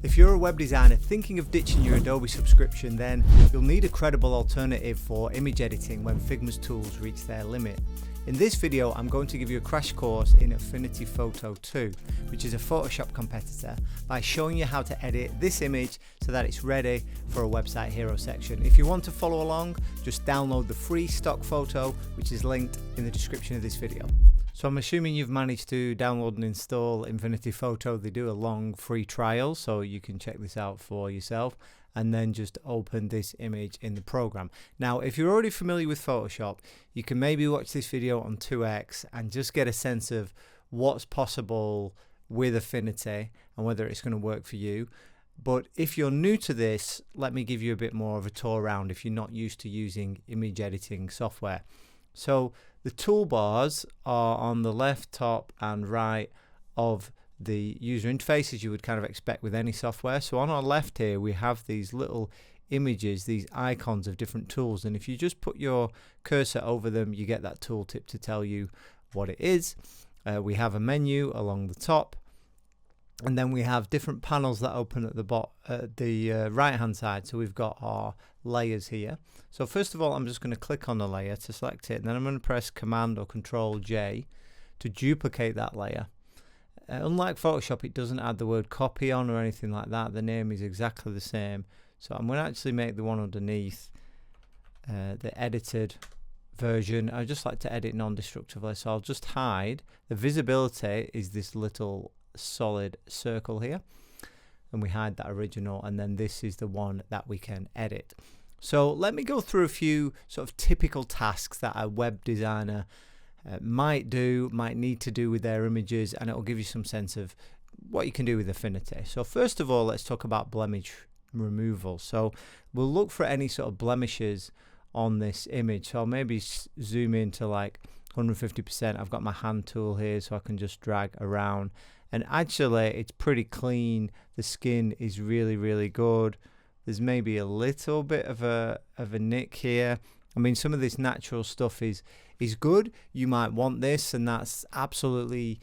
If you're a web designer thinking of ditching your Adobe subscription, then you'll need a credible alternative for image editing when Figma's tools reach their limit. In this video, I'm going to give you a crash course in Affinity Photo 2, which is a Photoshop competitor, by showing you how to edit this image so that it's ready for a website hero section. If you want to follow along, just download the free stock photo, which is linked in the description of this video. So I'm assuming you've managed to download and install Affinity Photo. They do a long free trial, so you can check this out for yourself and then just open this image in the program. Now, if you're already familiar with Photoshop, you can maybe watch this video on 2x and just get a sense of what's possible with Affinity and whether it's going to work for you. But if you're new to this, let me give you a bit more of a tour around if you're not used to using image editing software. So the toolbars are on the left, top and right of the user interface, as you would kind of expect with any software. So on our left here we have these little images, these icons of different tools, and if you just put your cursor over them, you get that tooltip to tell you what it is. We have a menu along the top, and then we have different panels that open at the right hand side. So we've got our layers here. So first of all, I'm just going to click on the layer to select it, and then I'm going to press Command or Control J to duplicate that layer. Unlike Photoshop, it doesn't add the word copy on or anything like that. The name is exactly the same. So I'm going to actually make the one underneath the edited version. I just like to edit non-destructively, so I'll just hide. The visibility is this little solid circle here, and we hide that original, and then this is the one that we can edit. So let me go through a few sort of typical tasks that a web designer might need to do with their images, and it will give you some sense of what you can do with Affinity. So first of all, let's talk about blemish removal. So we'll look for any sort of blemishes on this image. So I'll maybe zoom in to like 150%. I've got my hand tool here, so I can just drag around, and actually it's pretty clean. The skin is really good. There's maybe a little bit of a nick here. I mean, some of this natural stuff is good. You might want this, and that's absolutely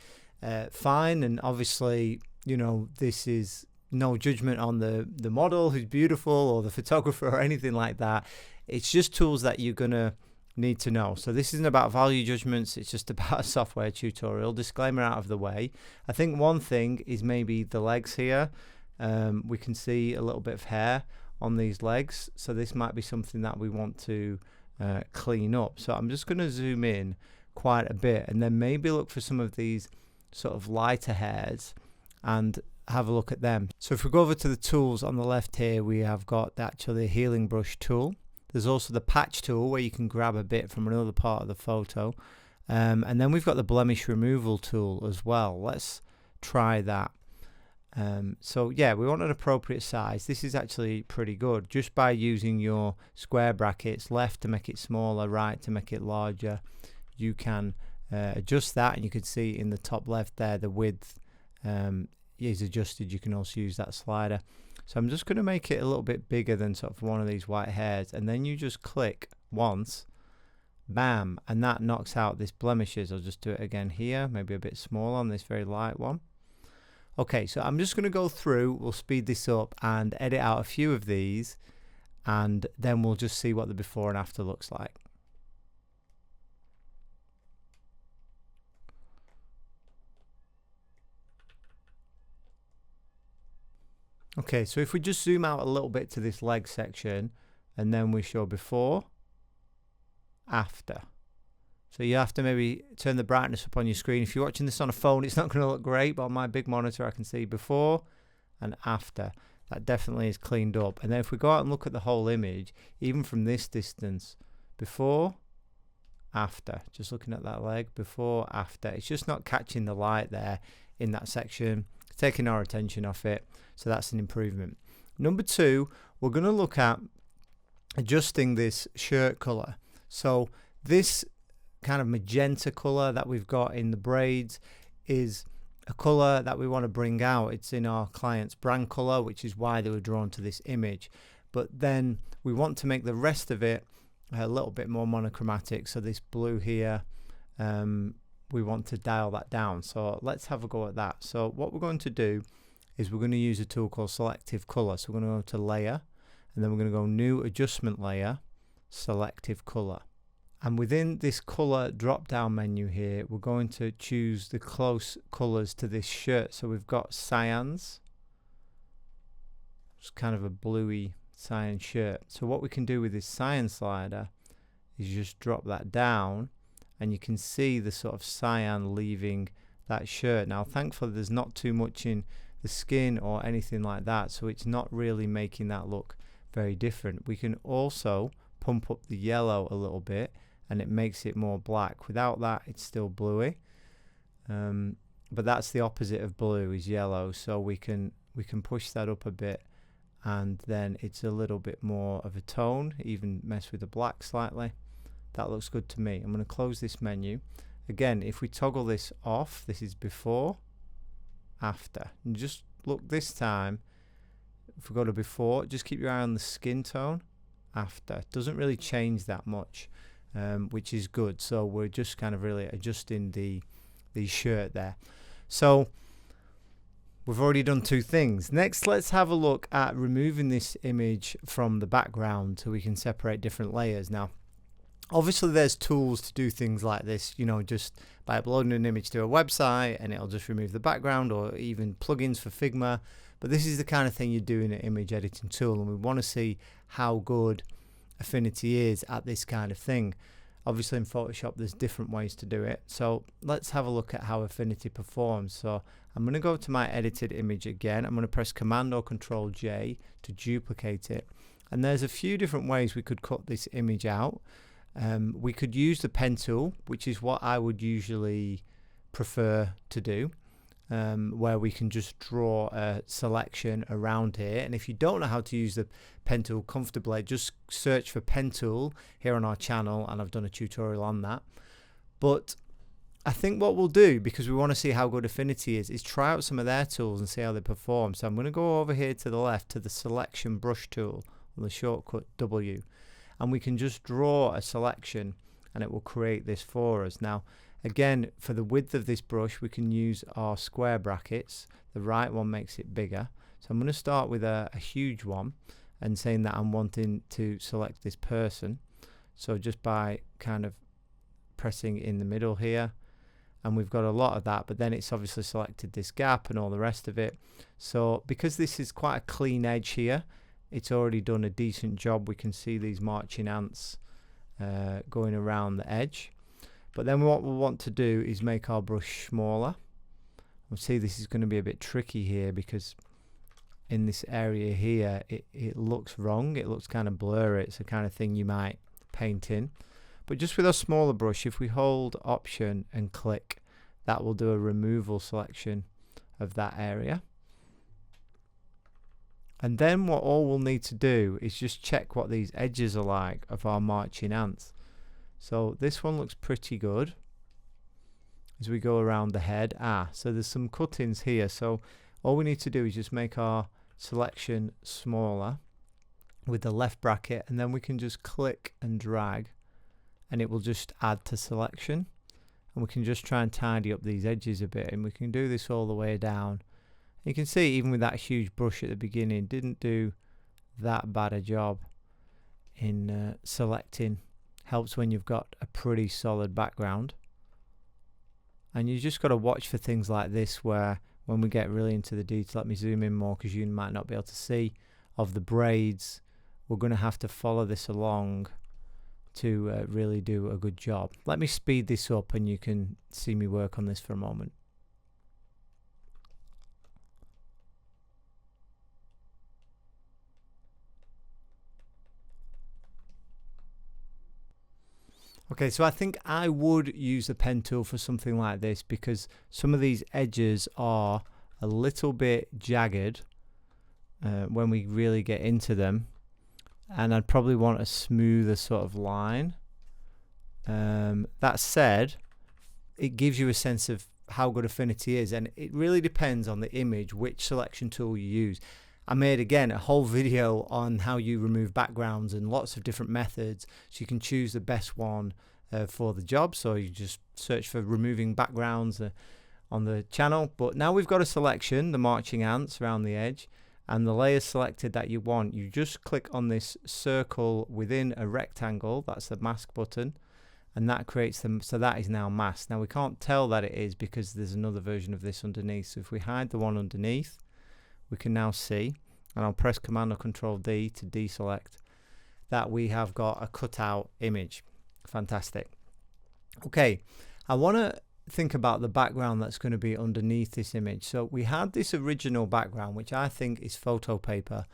fine. And obviously, you know, this is no judgment on the model who's beautiful or the photographer or anything like that. It's just tools that you're gonna need to know. So this isn't about value judgments, it's just about a software tutorial. Disclaimer out of the way. I think one thing is maybe the legs here. We can see a little bit of hair on these legs, so this might be something that we want to clean up. So I'm just going to zoom in quite a bit, and then maybe look for some of these sort of lighter hairs and have a look at them. So if we go over to the tools on the left here, we have got actually a healing brush tool. There's also the patch tool where you can grab a bit from another part of the photo, and then we've got the blemish removal tool as well. Let's try that. So yeah, we want an appropriate size. This is actually pretty good. Just by using your square brackets, left to make it smaller, right to make it larger, you can adjust that, and you can see in the top left there the width is adjusted. You can also use that slider. So I'm just going to make it a little bit bigger than sort of one of these white hairs, and then you just click once, bam, and that knocks out this blemishes. I'll just do it again here, maybe a bit smaller on this very light one. Okay, so I'm just going to go through, we'll speed this up and edit out a few of these, and then we'll just see what the before and after looks like. Okay, so if we just zoom out a little bit to this leg section, and then we show before, after. So you have to maybe turn the brightness up on your screen. If you're watching this on a phone, it's not going to look great, but on my big monitor I can see before and after. That definitely is cleaned up. And then if we go out and look at the whole image, even from this distance, before, after. Just looking at that leg, before, after. It's just not catching the light there in that section. It's taking our attention off it. So that's an improvement. Number two, we're going to look at adjusting this shirt color. So this kind of magenta color that we've got in the braids is a color that we want to bring out. It's in our client's brand color, which is why they were drawn to this image. But then we want to make the rest of it a little bit more monochromatic. So this blue here, we want to dial that down. So let's have a go at that. So what we're going to do is we're going to use a tool called Selective Color. So we're going to go to Layer, and then we're going to go New Adjustment Layer, Selective Color. And within this color drop down menu here, we're going to choose the close colors to this shirt. So we've got cyans, it's kind of a bluey cyan shirt. So what we can do with this cyan slider is just drop that down, and you can see the sort of cyan leaving that shirt. Now thankfully there's not too much in the skin or anything like that, so it's not really making that look very different. We can also pump up the yellow a little bit, and it makes it more black. Without that, it's still bluey, but that's the opposite of blue, is yellow. So we can push that up a bit, and then it's a little bit more of a tone. Even mess with the black slightly. That looks good to me. I'm going to close this menu. Again, if we toggle this off, this is before, after. And just look this time, if we go to before, just keep your eye on the skin tone. After. Doesn't really change that much, which is good. So we're just kind of really adjusting the shirt there. So we've already done two things. Next, let's have a look at removing this image from the background so we can separate different layers. Now, obviously there's tools to do things like this, you know, just by uploading an image to a website and it'll just remove the background, or even plugins for Figma. But this is the kind of thing you do in an image editing tool, and we want to see how good Affinity is at this kind of thing. Obviously in Photoshop there's different ways to do it, so let's have a look at how Affinity performs. So I'm going to go to my edited image again. I'm going to press Command or Control J to duplicate it, and there's a few different ways we could cut this image out. We could use the pen tool, which is what I would usually prefer to do, where we can just draw a selection around here. And if you don't know how to use the pen tool comfortably, just search for pen tool here on our channel, and I've done a tutorial on that. But I think what we'll do, because we want to see how good Affinity is try out some of their tools and see how they perform. So I'm going to go over here to the left to the selection brush tool on the shortcut W, and we can just draw a selection and it will create this for us. Now again, for the width of this brush we can use our square brackets. The right one makes it bigger, so I'm going to start with a huge one and saying that I'm wanting to select this person. So just by kind of pressing in the middle here, and we've got a lot of that, but then it's obviously selected this gap and all the rest of it. So because this is quite a clean edge here, it's already done a decent job. We can see these marching ants going around the edge. But then what we'll want to do is make our brush smaller. We'll see this is going to be a bit tricky here, because in this area here it looks wrong. It looks kind of blurry. It's the kind of thing you might paint in. But just with a smaller brush, if we hold Option and click, that will do a removal selection of that area. And then all we'll need to do is just check what these edges are like of our marching ants. So this one looks pretty good as we go around the head. So there's some cuttings here, so all we need to do is just make our selection smaller with the left bracket, and then we can just click and drag and it will just add to selection, and we can just try and tidy up these edges a bit, and we can do this all the way down. You can see even with that huge brush at the beginning, didn't do that bad a job in selecting. Helps when you've got a pretty solid background. And you just got to watch for things like this, where when we get really into the detail, let me zoom in more because you might not be able to see, of the braids, we're going to have to follow this along to really do a good job. Let me speed this up and you can see me work on this for a moment. Okay, so I think I would use the pen tool for something like this, because some of these edges are a little bit jagged when we really get into them, and I'd probably want a smoother sort of line. That said, it gives you a sense of how good Affinity is, and it really depends on the image which selection tool you use. I made again a whole video on how you remove backgrounds and lots of different methods, so you can choose the best one for the job. So you just search for removing backgrounds on the channel. But now we've got a selection, the marching ants around the edge, and the layer selected that you want. You just click on this circle within a rectangle, that's the mask button, and that creates them. So that is now masked. Now we can't tell that it is because there's another version of this underneath. So if we hide the one underneath, we can now see, and I'll press Command or Control D to deselect, that we have got a cutout image. Fantastic. Okay, I want to think about the background that's going to be underneath this image. So we had this original background, which I think is photo paper,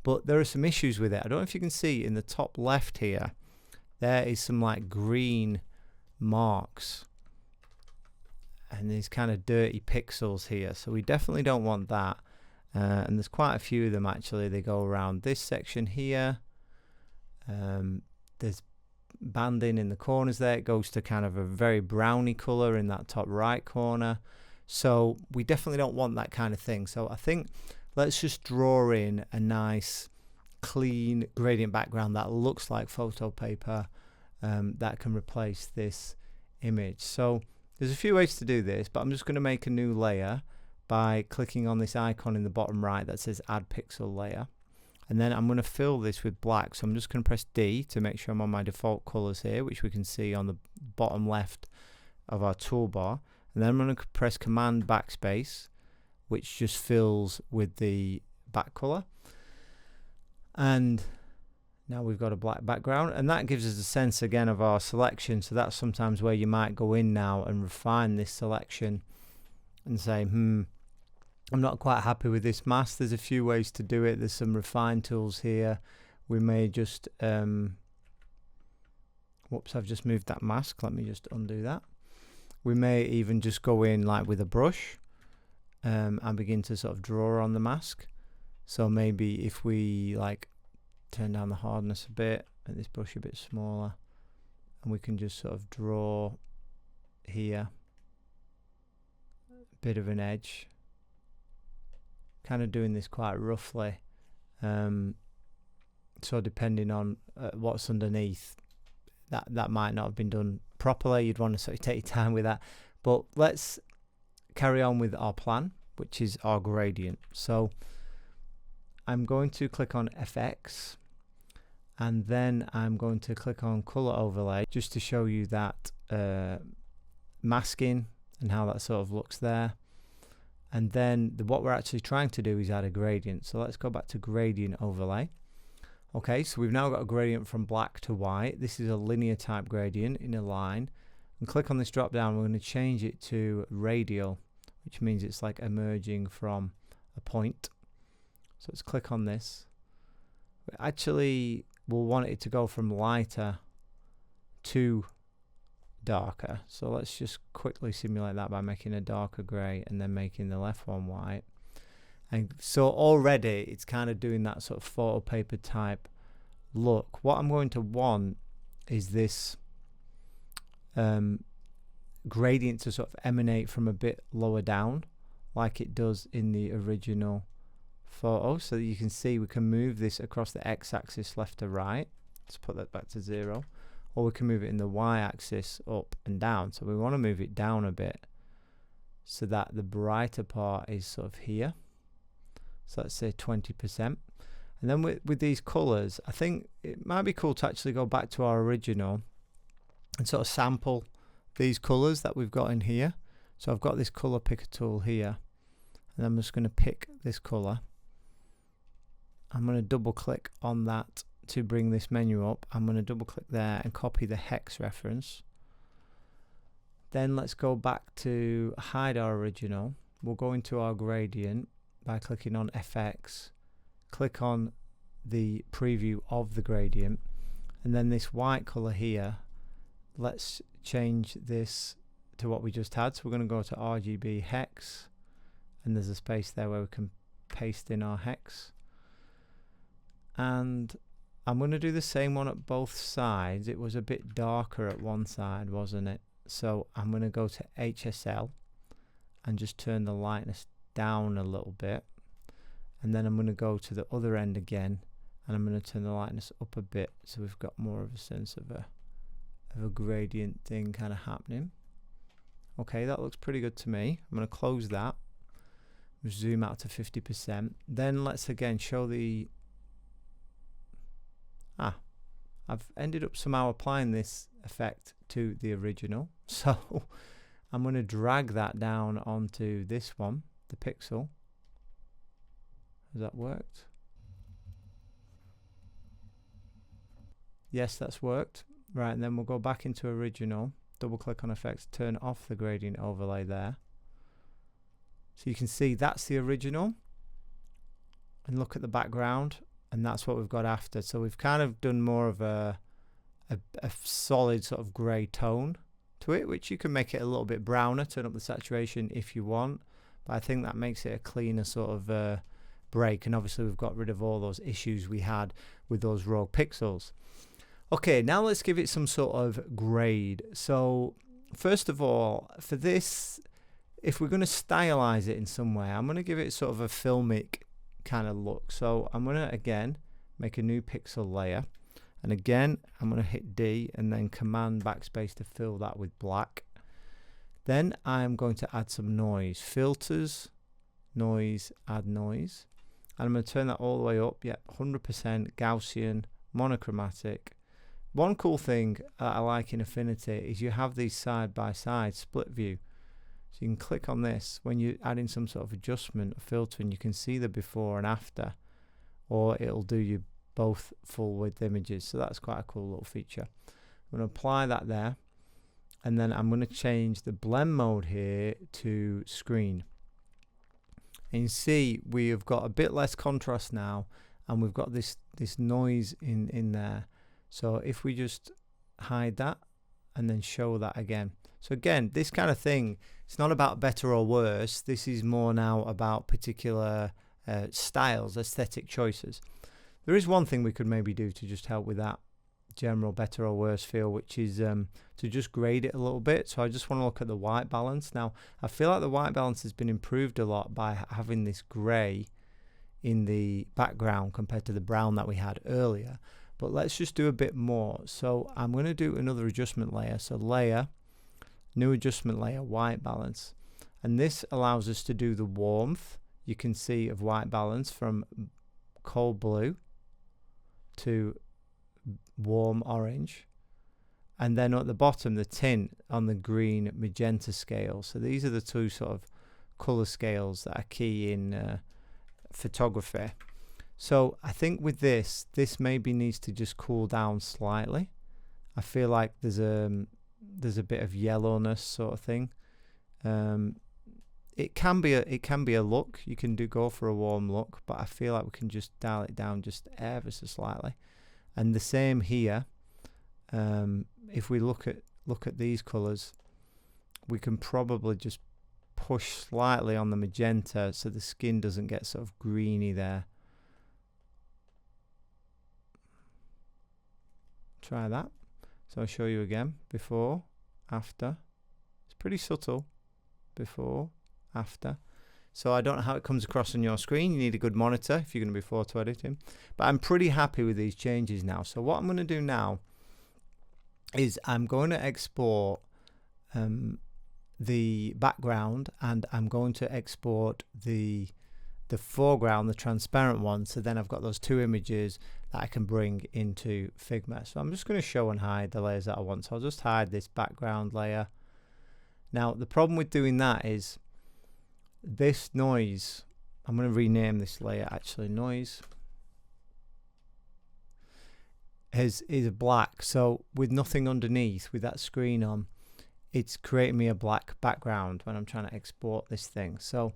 but there are some issues with it. I don't know if you can see in the top left here, there is some like green marks and these kind of dirty pixels here. So we definitely don't want that. And there's quite a few of them actually. They go around this section here. There's banding in the corners there. It goes to kind of a very browny color in that top right corner. So we definitely don't want that kind of thing. So I think let's just draw in a nice clean gradient background that looks like photo paper, that can replace this image. So there's a few ways to do this, but I'm just going to make a new layer by clicking on this icon in the bottom right that says add pixel layer. And then I'm going to fill this with black. So I'm just going to press D to make sure I'm on my default colors here, which we can see on the bottom left of our toolbar. And then I'm going to press Command Backspace, which just fills with the back color. And now we've got a black background, and that gives us a sense again of our selection. So that's sometimes where you might go in now and refine this selection and say, I'm not quite happy with this mask. There's a few ways to do it. There's some refine tools here. We may just whoops, I've just moved that mask. Let me just undo that. We may even just go in like with a brush and begin to sort of draw on the mask. So maybe if we like turn down the hardness a bit, make this brush a bit smaller, and we can just sort of draw here a bit of an edge. Kind of doing this quite roughly, so depending on what's underneath, that might not have been done properly. You'd want to sort of take your time with that, but let's carry on with our plan, which is our gradient. So I'm going to click on FX, and then I'm going to click on color overlay just to show you that masking and how that sort of looks there. And then what we're actually trying to do is add a gradient. So let's go back to gradient overlay. Okay, so we've now got a gradient from black to white. This is a linear type gradient in a line. And click on this drop down, we're going to change it to radial, which means it's like emerging from a point. So let's click on this. Actually, we'll want it to go from lighter to darker. So let's just quickly simulate that by making a darker grey and then making the left one white. And so already it's kind of doing that sort of photo paper type look. What I'm going to want is this gradient to sort of emanate from a bit lower down like it does in the original photo, so that you can see we can move this across the x-axis left to right. Let's put that back to 0. Or we can move it in the y-axis up and down. So we want to move it down a bit so that the brighter part is sort of here. So let's say 20%. And then with these colors, I think it might be cool to actually go back to our original and sort of sample these colors that we've got in here. So I've got this color picker tool here, and I'm just going to pick this color. I'm going to double click on that to bring this menu up. I'm going to double click there and copy the hex reference. Then let's go back to hide our original. We'll go into our gradient by clicking on FX, click on the preview of the gradient, and then this white color here, let's change this to what we just had. So we're going to go to RGB hex, and there's a space there where we can paste in our hex. And I'm going to do the same one at both sides. It was a bit darker at one side, wasn't it? So I'm going to go to HSL and just turn the lightness down a little bit. And then I'm going to go to the other end again, and I'm going to turn the lightness up a bit, so we've got more of a sense of a gradient thing kind of happening. Okay, that looks pretty good to me. I'm going to close that. Zoom out to 50%. Then let's again show the... I've ended up somehow applying this effect to the original. So I'm going to drag that down onto this one, the pixel. Has that worked? Yes, that's worked. Right, and then we'll go back into original, double click on effects, turn off the gradient overlay there. So you can see that's the original. And look at the background, and that's what we've got after. So we've kind of done more of a solid sort of grey tone to it, which you can make it a little bit browner, turn up the saturation if you want. But I think that makes it a cleaner sort of break, and obviously we've got rid of all those issues we had with those rogue pixels. Okay, now let's give it some sort of grade. So first of all, for this, if we're going to stylize it in some way, I'm going to give it sort of a filmic kind of look. So I'm going to again make a new pixel layer, and again I'm going to hit D and then command backspace to fill that with black. Then I'm going to add some noise, filters, noise, add noise, and I'm going to turn that all the way up. Yep, 100% Gaussian, monochromatic. One cool thing that I like in Affinity is you have these side by side split view. So you can click on this when you're adding some sort of adjustment or filter, and you can see the before and after, or it'll do you both full width images. So that's quite a cool little feature. I'm going to apply that there, and then I'm going to change the blend mode here to screen. And you see we have got a bit less contrast now, and we've got this noise in there. So if we just hide that and then show that again. So again, this kind of thing, it's not about better or worse. This is more now about particular styles, aesthetic choices. There is one thing we could maybe do to just help with that general better or worse feel, which is to just grade it a little bit. So I just want to look at the white balance. Now, I feel like the white balance has been improved a lot by having this grey in the background compared to the brown that we had earlier. But let's just do a bit more. So I'm going to do another adjustment layer. So layer, new adjustment layer, white balance. And this allows us to do the warmth, you can see, of white balance from cold blue to warm orange. And then at the bottom, the tint on the green magenta scale. So these are the two sort of color scales that are key in photography. So I think with this maybe needs to just cool down slightly. I feel like there's a bit of yellowness sort of thing. It can be a look. You can go for a warm look, but I feel like we can just dial it down just ever so slightly. And the same here. If we look at these colors, we can probably just push slightly on the magenta so the skin doesn't get sort of greeny there. Try that. So I'll show you again, before, after. It's pretty subtle, before, after. So I don't know how it comes across on your screen. You need a good monitor if you're going to be photo editing. But I'm pretty happy with these changes now. So what I'm going to do now is I'm going to export the background, and I'm going to export the foreground, the transparent one. So then I've got those two images that I can bring into Figma. So I'm just going to show and hide the layers that I want. So I'll just hide this background layer. Now the problem with doing that is this noise, I'm going to rename this layer actually, noise is black. So with nothing underneath, with that screen on, it's creating me a black background when I'm trying to export this thing. So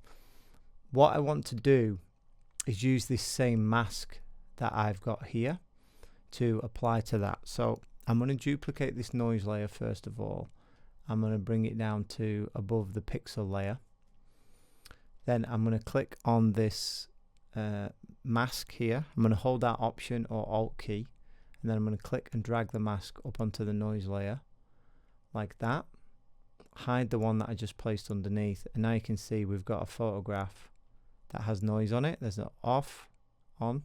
what I want to do is use this same mask that I've got here to apply to that. So I'm going to duplicate this noise layer first of all. I'm going to bring it down to above the pixel layer. Then I'm going to click on this mask here. I'm going to hold that Option or Alt key, and then I'm going to click and drag the mask up onto the noise layer like that. Hide the one that I just placed underneath, and now you can see we've got a photograph that has noise on it. There's an off, on.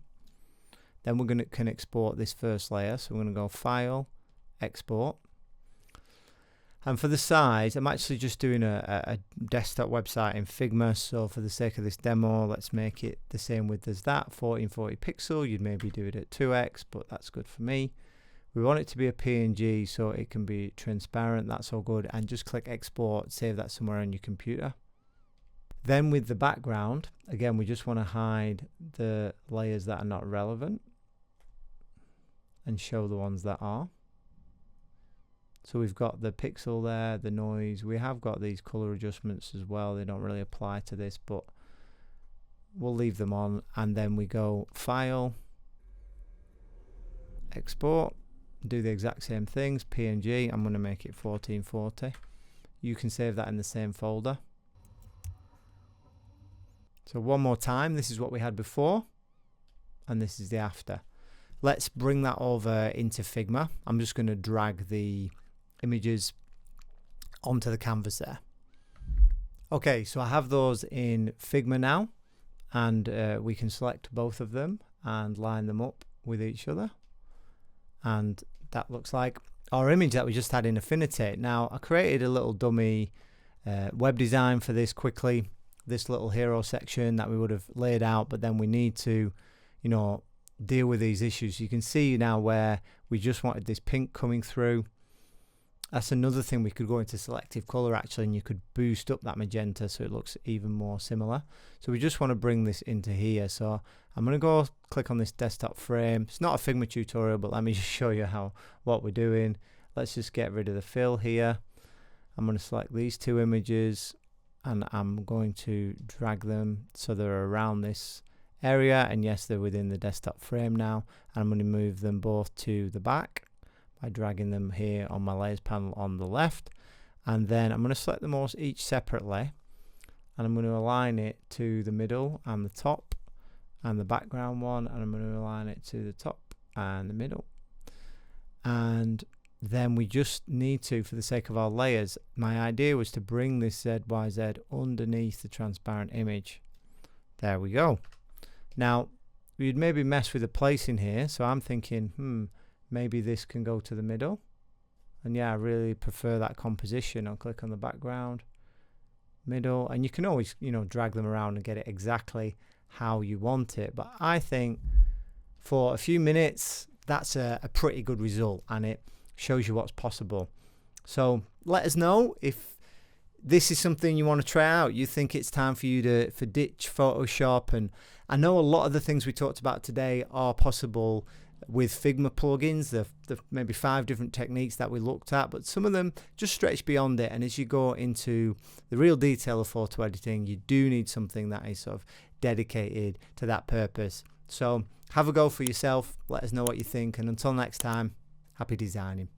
Then we're going to can export this first layer. So we're going to go File, Export. And for the size, I'm actually just doing a desktop website in Figma, so for the sake of this demo, let's make it the same width as that, 1440 pixel. You'd maybe do it at 2x, but that's good for me. We want it to be a PNG so it can be transparent, that's all good, and just click export, save that somewhere on your computer. Then with the background, again, we just want to hide the layers that are not relevant and show the ones that are. So we've got the pixel there, the noise. We have got these color adjustments as well. They don't really apply to this, but we'll leave them on. And then we go File, Export, do the exact same things. PNG, I'm going to make it 1440. You can save that in the same folder. So one more time, this is what we had before, and this is the after. Let's bring that over into Figma. I'm just going to drag the images onto the canvas there. Okay, so I have those in Figma now, and we can select both of them and line them up with each other, and that looks like our image that we just had in Affinity. Now I created a little dummy web design for this quickly, this little hero section that we would have laid out, but then we need to, you know, deal with these issues. You can see now where we just wanted this pink coming through. That's another thing. We could go into selective color actually, and you could boost up that magenta so it looks even more similar. So we just want to bring this into here. So I'm going to go click on this desktop frame. It's not a Figma tutorial, but let me just show you what we're doing. Let's just get rid of the fill here. I'm going to select these two images and I'm going to drag them so they're around this area, and yes, they're within the desktop frame now, and I'm going to move them both to the back by dragging them here on my layers panel on the left, and then I'm going to select them all each separately, and I'm going to align it to the middle and the top and the background one, and I'm going to align it to the top and the middle. And then we just need to, for the sake of our layers, my idea was to bring this ZYZ underneath the transparent image. There we go. Now we'd maybe mess with the placing here, so I'm thinking maybe this can go to the middle, and yeah, I really prefer that composition. I'll click on the background, middle, and you can always, you know, drag them around and get it exactly how you want it, but I think for a few minutes that's a pretty good result, and it shows you what's possible. So let us know if this is something you want to try out. You think it's time for you to ditch Photoshop, and I know a lot of the things we talked about today are possible with Figma plugins. The maybe 5 different techniques that we looked at, but some of them just stretch beyond it, and as you go into the real detail of photo editing, you do need something that is sort of dedicated to that purpose. So have a go for yourself, let us know what you think, and until next time, happy designing.